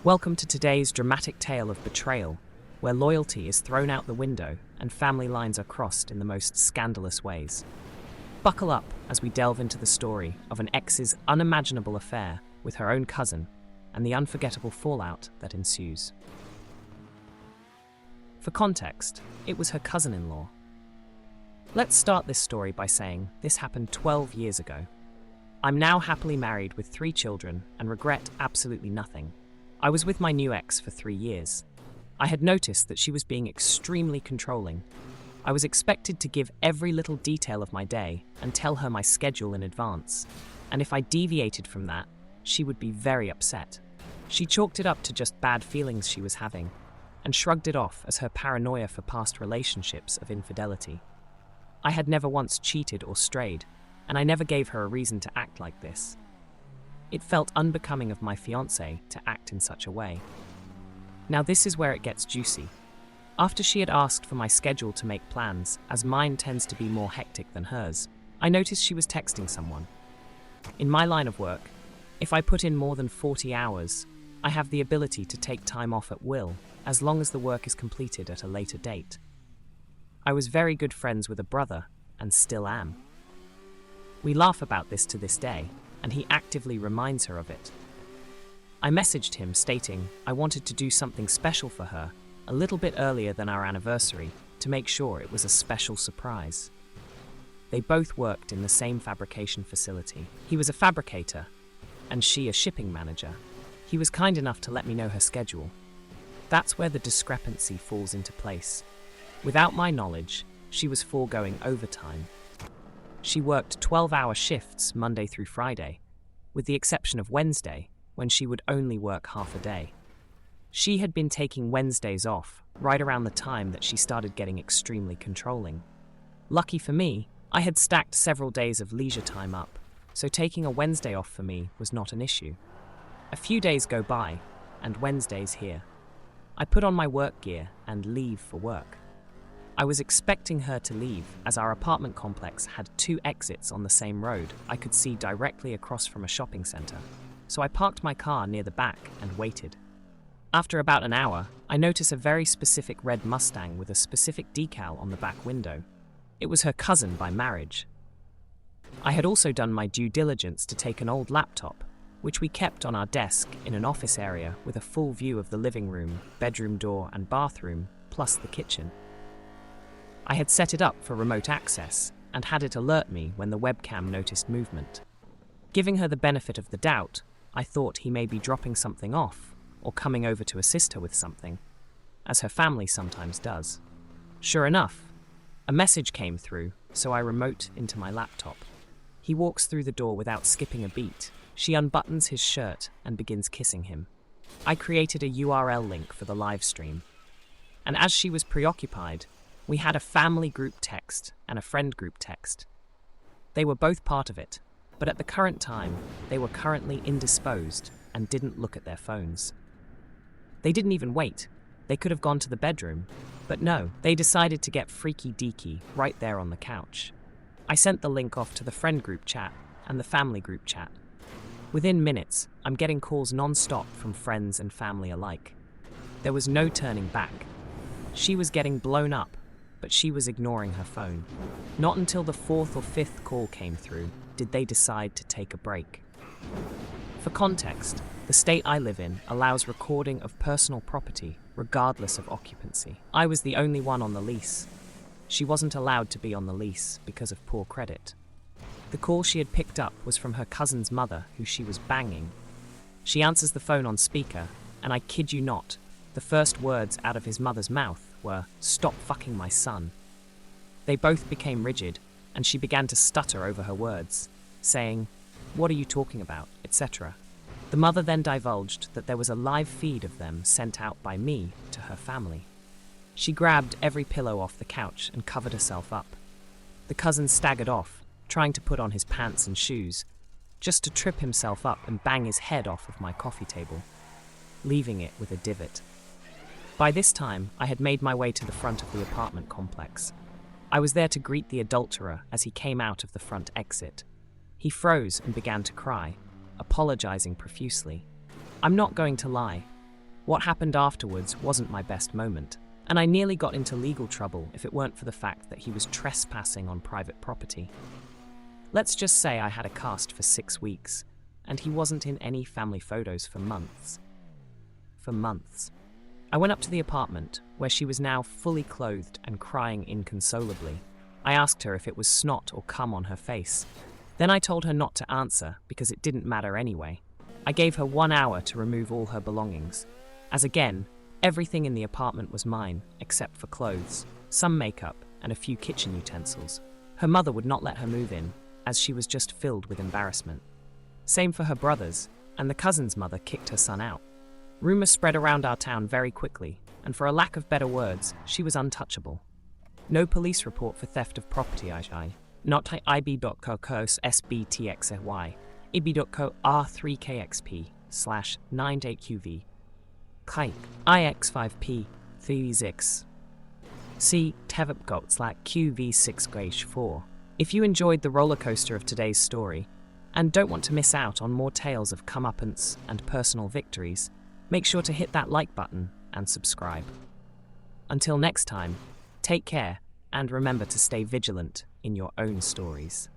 Welcome to today's dramatic tale of betrayal, where loyalty is thrown out the window and family lines are crossed in the most scandalous ways. Buckle up as we delve into the story of an ex's unimaginable affair with her own cousin and the unforgettable fallout that ensues. For context, it was her cousin-in-law. Let's start this story by saying this happened 12 years ago. I'm now happily married with 3 children and regret absolutely nothing. I was with my new ex for 3 years. I had noticed that she was being extremely controlling. I was expected to give every little detail of my day and tell her my schedule in advance. And if I deviated from that, she would be very upset. She chalked it up to just bad feelings she was having and shrugged it off as her paranoia for past relationships of infidelity. I had never once cheated or strayed, and I never gave her a reason to act like this. It felt unbecoming of my fiancé to act in such a way. Now this is where it gets juicy. After she had asked for my schedule to make plans, as mine tends to be more hectic than hers, I noticed she was texting someone. In my line of work, if I put in more than 40 hours, I have the ability to take time off at will, as long as the work is completed at a later date. I was very good friends with a brother, and still am. We laugh about this to this day, and he actively reminds her of it. I messaged him stating I wanted to do something special for her a little bit earlier than our anniversary to make sure it was a special surprise. They both worked in the same fabrication facility. He was a fabricator, and she a shipping manager. He was kind enough to let me know her schedule. That's where the discrepancy falls into place. Without my knowledge, she was foregoing overtime. She worked 12-hour shifts Monday through Friday, with the exception of Wednesday, when she would only work half a day. She had been taking Wednesdays off, right around the time that she started getting extremely controlling. Lucky for me, I had stacked several days of leisure time up, so taking a Wednesday off for me was not an issue. A few days go by, and Wednesday's here. I put on my work gear and leave for work. I was expecting her to leave, as our apartment complex had 2 exits on the same road I could see directly across from a shopping center, so I parked my car near the back and waited. After about an hour, I notice a very specific red Mustang with a specific decal on the back window. It was her cousin by marriage. I had also done my due diligence to take an old laptop, which we kept on our desk in an office area with a full view of the living room, bedroom door and bathroom, plus the kitchen. I had set it up for remote access and had it alert me when the webcam noticed movement. Giving her the benefit of the doubt, I thought he may be dropping something off or coming over to assist her with something, as her family sometimes does. Sure enough, a message came through, so I remote into my laptop. He walks through the door without skipping a beat. She unbuttons his shirt and begins kissing him. I created a URL link for the live stream, and as she was preoccupied, we had a family group text and a friend group text. They were both part of it, but at the current time, they were currently indisposed and didn't look at their phones. They didn't even wait. They could have gone to the bedroom, but no, they decided to get freaky deaky right there on the couch. I sent the link off to the friend group chat and the family group chat. Within minutes, I'm getting calls non-stop from friends and family alike. There was no turning back. She was getting blown up, but she was ignoring her phone. Not until the 4th or 5th call came through did they decide to take a break. For context, the state I live in allows recording of personal property regardless of occupancy. I was the only one on the lease. She wasn't allowed to be on the lease because of poor credit. The call she had picked up was from her cousin's mother, who she was banging. She answers the phone on speaker, and I kid you not, the first words out of his mother's mouth were, "Stop fucking my son." They both became rigid, and she began to stutter over her words, saying, "What are you talking about?" etc. The mother then divulged that there was a live feed of them sent out by me to her family. She grabbed every pillow off the couch and covered herself up. The cousin staggered off, trying to put on his pants and shoes, just to trip himself up and bang his head off of my coffee table, leaving it with a divot. By this time, I had made my way to the front of the apartment complex. I was there to greet the adulterer as he came out of the front exit. He froze and began to cry, apologizing profusely. I'm not going to lie, What happened afterwards wasn't my best moment, and I nearly got into legal trouble if it weren't for the fact that he was trespassing on private property. Let's just say I had a cast for 6 weeks, and he wasn't in any family photos for months. I went up to the apartment, where she was now fully clothed and crying inconsolably. I asked her if it was snot or cum on her face. Then I told her not to answer because it didn't matter anyway. I gave her 1 hour to remove all her belongings, as again, everything in the apartment was mine, except for clothes, some makeup, and a few kitchen utensils. Her mother would not let her move in, as she was just filled with embarrassment. Same for her brothers, and the cousin's mother kicked her son out. Rumors spread around our town very quickly, and for a lack of better words, she was untouchable. No police report for theft of property. Not ib.co sbtxy, ib.co r3kxp/98qv, kike ix5p 36. C tevipgot/qv6-4. If you enjoyed the roller coaster of today's story, and don't want to miss out on more tales of comeuppance and personal victories, make sure to hit that like button and subscribe. Until next time, take care and remember to stay vigilant in your own stories.